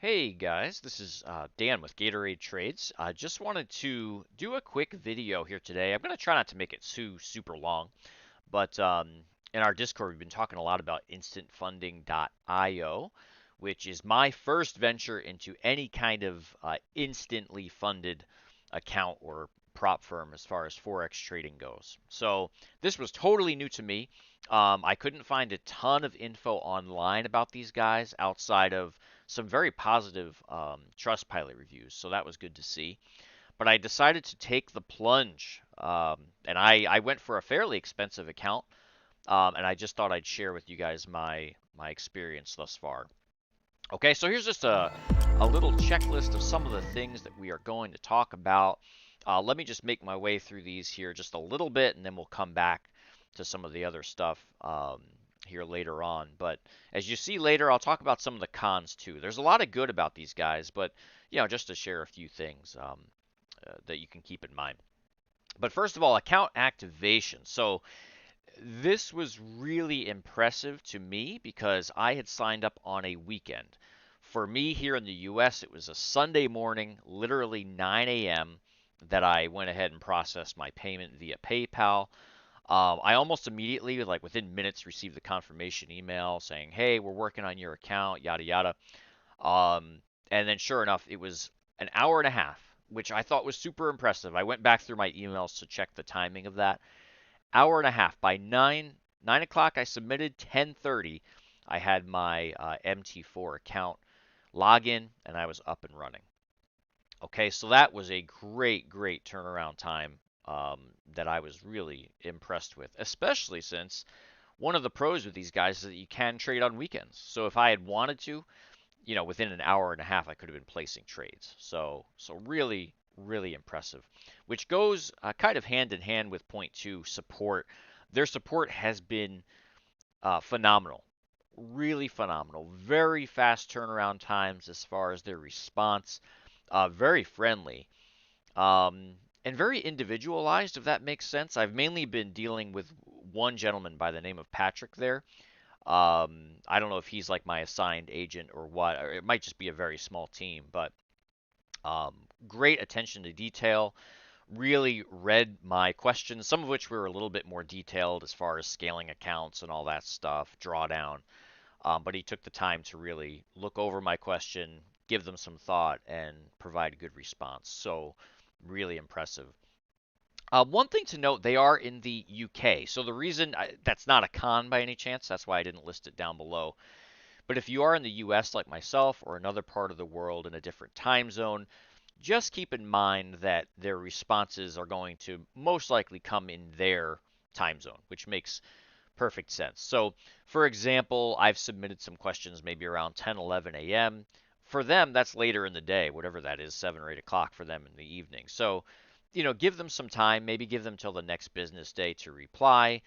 Hey guys, this is Dan with Gatorade Trades. I just wanted to do a quick video here today. I'm going to try not to make it super long, but in our Discord, we've been talking a lot about instantfunding.io, which is my first venture into any kind of instantly funded account or prop firm as far as Forex trading goes. So this was totally new to me. I couldn't find a ton of info online about these guys outside of some very positive Trustpilot reviews, so that was good to see. But I decided to take the plunge, and I went for a fairly expensive account, and I just thought I'd share with you guys my experience thus far. Okay, so here's just a little checklist of some of the things that we are going to talk about. Let me just make my way through these here just a little bit, and then we'll come back to some of the other stuff here later on. But as you see later, I'll talk about some of the cons too. There's a lot of good about these guys, but just to share a few things that you can keep in mind. But first of all, account activation. So this was really impressive to me because I had signed up on a weekend. For me here in the US, it was a Sunday morning, literally 9 a.m., that I went ahead and processed my payment via PayPal. I almost immediately, like within minutes, received the confirmation email saying, "Hey, we're working on your account, yada yada." And then, sure enough, it was an hour and a half, which I thought was super impressive. I went back through my emails to check the timing of that. Hour and a half. By 9 o'clock, I submitted. 10:30, I had my MT4 account login, and I was up and running. Okay, so that was a great turnaround time that I was really impressed with, especially since one of the pros with these guys is that you can trade on weekends. So if I had wanted to, within an hour and a half, I could have been placing trades. So really impressive, which goes kind of hand in hand with point two, support. Their support has been phenomenal, really phenomenal. Very fast turnaround times as far as their response. Very friendly. And very individualized, if that makes sense. I've mainly been dealing with one gentleman by the name of Patrick there. I don't know if he's like my assigned agent or what, or it might just be a very small team, but um, great attention to detail. Really read my questions, some of which were a little bit more detailed as far as scaling accounts and all that stuff, drawdown. But he took the time to really look over my question, give them some thought, and provide a good response. So, really impressive. One thing to note, they are in the UK. So the reason that's not a con by any chance, that's why I didn't list it down below. But if you are in the US like myself or another part of the world in a different time zone, just keep in mind that their responses are going to most likely come in their time zone, which makes perfect sense. So, for example, I've submitted some questions maybe around 10, 11 a.m. For them, that's later in the day, whatever that is, 7 or 8 o'clock for them in the evening. So, give them some time, maybe give them till the next business day to reply.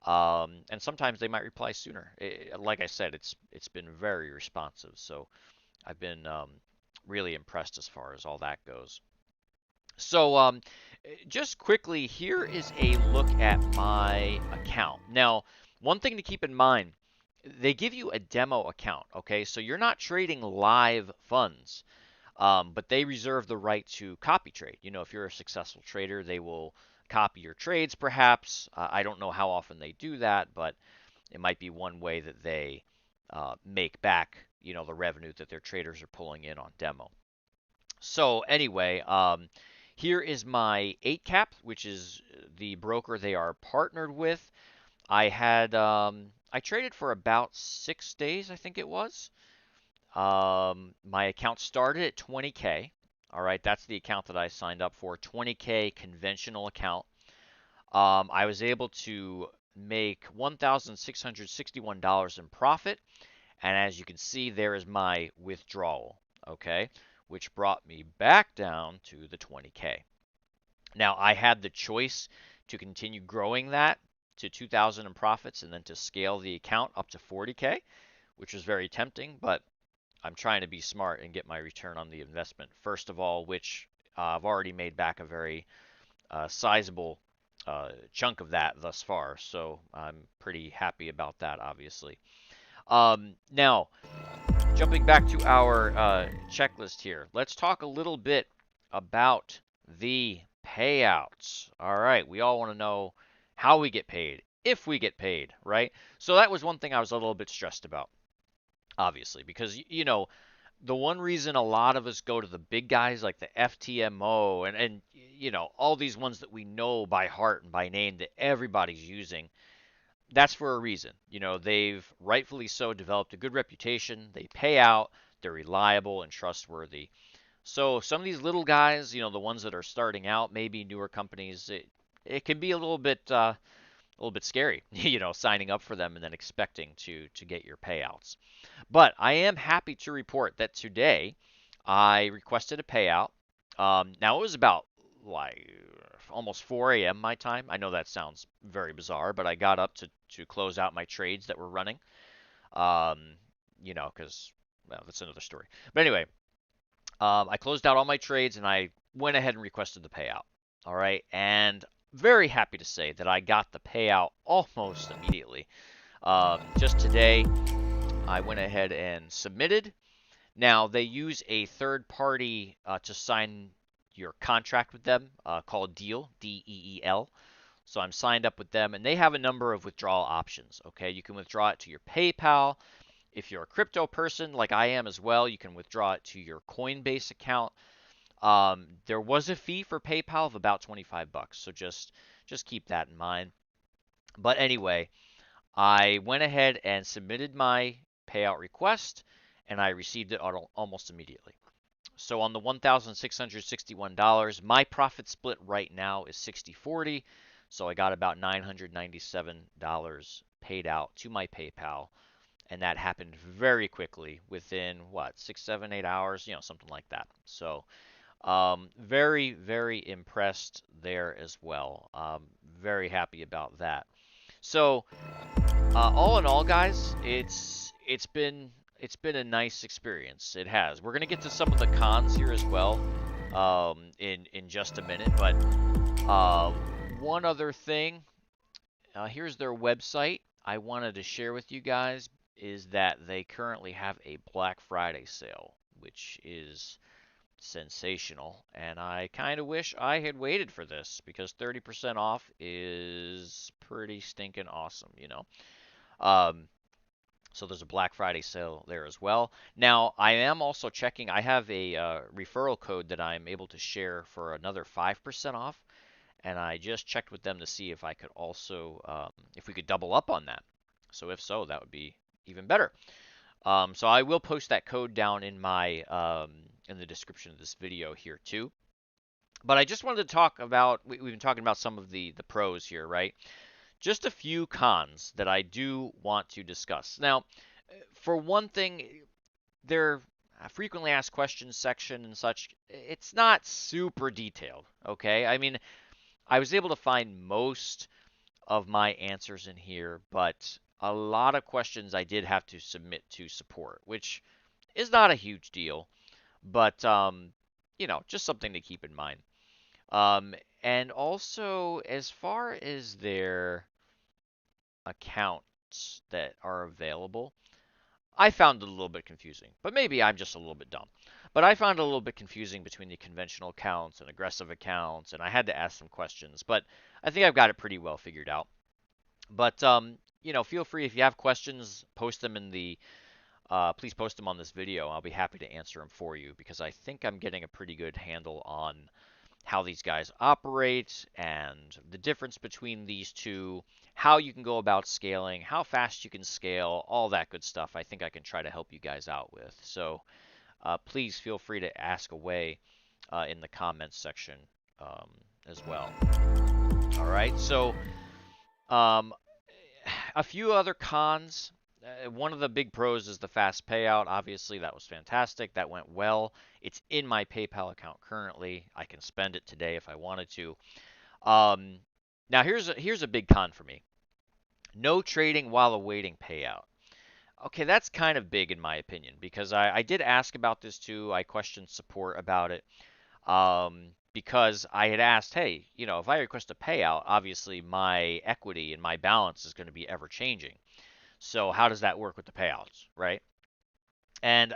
And sometimes they might reply sooner. Like I said, it's been very responsive. So I've been really impressed as far as all that goes. So just quickly, here is a look at my account. Now, one thing to keep in mind, they give you a demo account, okay? So you're not trading live funds, but they reserve the right to copy trade. If you're a successful trader, they will copy your trades perhaps. I don't know how often they do that, but it might be one way that they make back, the revenue that their traders are pulling in on demo. So anyway, here is my 8 cap, which is the broker they are partnered with. I traded for about 6 days, I think it was. My account started at 20K. All right, that's the account that I signed up for, 20K conventional account. I was able to make $1,661 in profit, and as you can see, there is my withdrawal, okay, which brought me back down to the 20K. Now, I had the choice to continue growing that to 2,000 in profits and then to scale the account up to 40K, which was very tempting, but I'm trying to be smart and get my return on the investment first of all, which I've already made back a very sizable chunk of that thus far. So I'm pretty happy about that, obviously. Now, Jumping back to our checklist here, let's talk a little bit about the payouts. All right, we all want to know how we get paid, if we get paid, right? So that was one thing I was a little bit stressed about, obviously, because the one reason a lot of us go to the big guys like the FTMO and all these ones that we know by heart and by name that everybody's using, that's for a reason. They've rightfully so developed a good reputation. They pay out. They're reliable and trustworthy. So some of these little guys, the ones that are starting out, maybe newer companies, it can be a little bit scary, signing up for them and then expecting to get your payouts. But I am happy to report that today I requested a payout. Now it was about like almost 4 a.m. my time. I know that sounds very bizarre, but I got up to close out my trades that were running. Um, because well, that's another story. But anyway, I closed out all my trades and I went ahead and requested the payout. All right, and very happy to say that I got the payout almost immediately. Just today, I went ahead and submitted. Now, they use a third party to sign your contract with them called Deal, Deel. So I'm signed up with them, and they have a number of withdrawal options. Okay, you can withdraw it to your PayPal. If you're a crypto person like I am as well, you can withdraw it to your Coinbase account. There was a fee for PayPal of about 25 bucks, so just keep that in mind. But anyway, I went ahead and submitted my payout request, and I received it almost immediately. So on the $1,661, my profit split right now is 60/40. So I got about $997 paid out to my PayPal, and that happened very quickly within what 6, 7, 8 hours, something like that. So very, very impressed there as well. Very happy about that. So all in all, guys, it's been a nice experience. It has. We're gonna get to some of the cons here as well, in just a minute. But uh, one other thing, here's their website. I wanted to share with you guys is that they currently have a Black Friday sale, which is sensational. And I kind of wish I had waited for this because 30% off is pretty stinking awesome. Um, so there's a Black Friday sale there as well. Now, I am also checking. I have a referral code that I'm able to share for another 5% off, and I just checked with them to see if I could also, if we could double up on that. So if so, that would be even better. So I will post that code down in the description of this video here too. But I just wanted to talk about. We've been talking about some of the pros here, right? Just a few cons that I do want to discuss. Now, for one thing, their frequently asked questions section and such, it's not super detailed, okay? I mean, I was able to find most of my answers in here, but a lot of questions I did have to submit to support, which is not a huge deal, but just something to keep in mind. Um, and also, as far as their accounts that are available, I found it a little bit confusing, but maybe I'm just a little bit dumb. But I found it a little bit confusing between the conventional accounts and aggressive accounts, and I had to ask some questions, but I think I've got it pretty well figured out. But feel free if you have questions, post them please post them on this video. I'll be happy to answer them for you because I think I'm getting a pretty good handle on how these guys operate and the difference between these two, how you can go about scaling, how fast you can scale, all that good stuff. I think I can try to help you guys out with. So please feel free to ask away in the comments section um, as well. All right, so um, a few other cons. One of the big pros is the fast payout. Obviously, that was fantastic. That went well. It's in my PayPal account currently. I can spend it today if I wanted to. Um, Now, here's a big con for me. No trading while awaiting payout. Okay, that's kind of big in my opinion because I did ask about this too. I questioned support about it because I had asked, hey, if I request a payout, obviously my equity and my balance is going to be ever changing. So how does that work with the payouts, right? And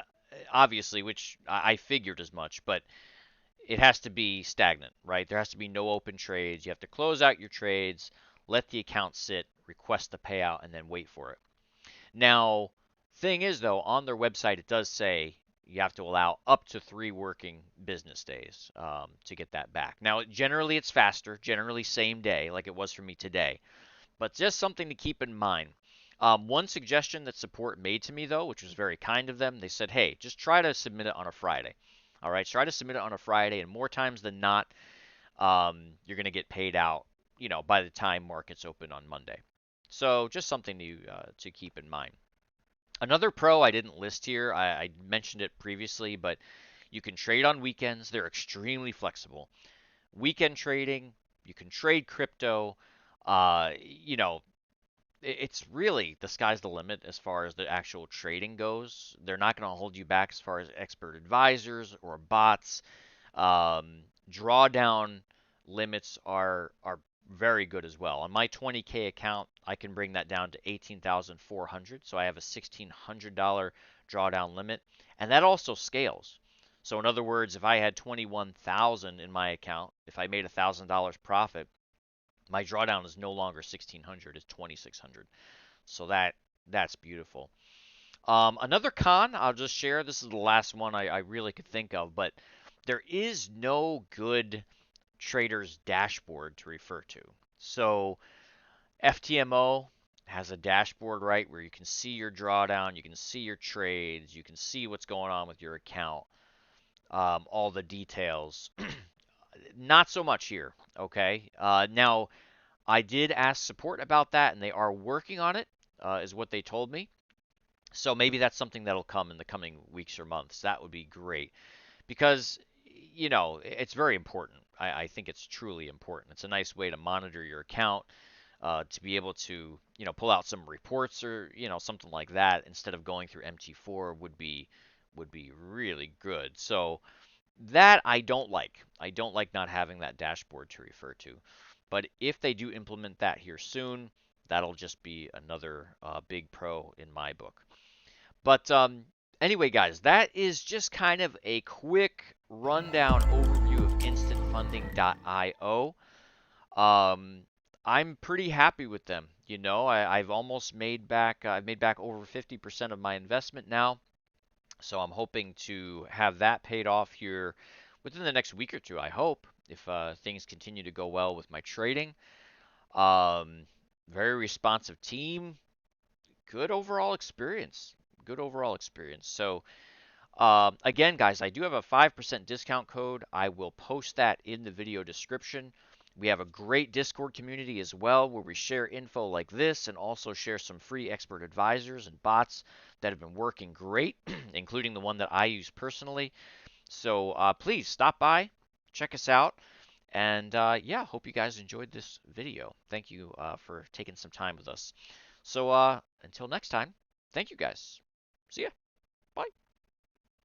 obviously, which I figured as much, but it has to be stagnant, right? There has to be no open trades. You have to close out your trades, let the account sit, request the payout, and then wait for it. Now, thing is though, on their website it does say you have to allow up to 3 working business days to get that back. Now, generally it's faster, generally same day, like it was for me today. But just something to keep in mind. One suggestion that support made to me, though, which was very kind of them, they said, hey, just try to submit it on a Friday. All right, try to submit it on a Friday, and more times than not, you're going to get paid out, by the time markets open on Monday. So just something to keep in mind. Another pro I didn't list here, I mentioned it previously, but you can trade on weekends. They're extremely flexible. Weekend trading, you can trade crypto. Uh, you know, it's really the sky's the limit as far as the actual trading goes. They're not going to hold you back as far as expert advisors or bots. Um, Drawdown limits are very good as well. On my 20K account, I can bring that down to 18,400. So I have a $1,600 drawdown limit, and that also scales. So in other words, if I had 21,000 in my account, if I made $1,000 profit, my drawdown is no longer 1,600; it's 2,600. So that's beautiful. Another con I'll just share. This is the last one I really could think of, but there is no good trader's dashboard to refer to. So FTMO has a dashboard, right, where you can see your drawdown, you can see your trades, you can see what's going on with your account, all the details. Not so much here, okay? Now, I did ask support about that, and they are working on it, is what they told me. So maybe that's something that'll come in the coming weeks or months. That would be great because, it's very important. I think it's truly important. It's a nice way to monitor your account, to be able to, pull out some reports or, something like that instead of going through MT4 would be really good. So that I don't like. I don't like not having that dashboard to refer to. But if they do implement that here soon, that'll just be another big pro in my book. But anyway, guys, that is just kind of a quick rundown overview of instantfunding.io. Um, I'm pretty happy with them. I've almost made back. I've made back over 50% of my investment now. So I'm hoping to have that paid off here within the next week or two, I hope, if things continue to go well with my trading. Um, Very responsive team, good overall experience. Good overall experience. So, again, guys, I do have a 5% discount code. I will post that in the video description. We have a great Discord community as well where we share info like this and also share some free expert advisors and bots that have been working great, including the one that I use personally. So please stop by, check us out, and yeah, hope you guys enjoyed this video. Thank you for taking some time with us. So until next time, thank you guys. See ya.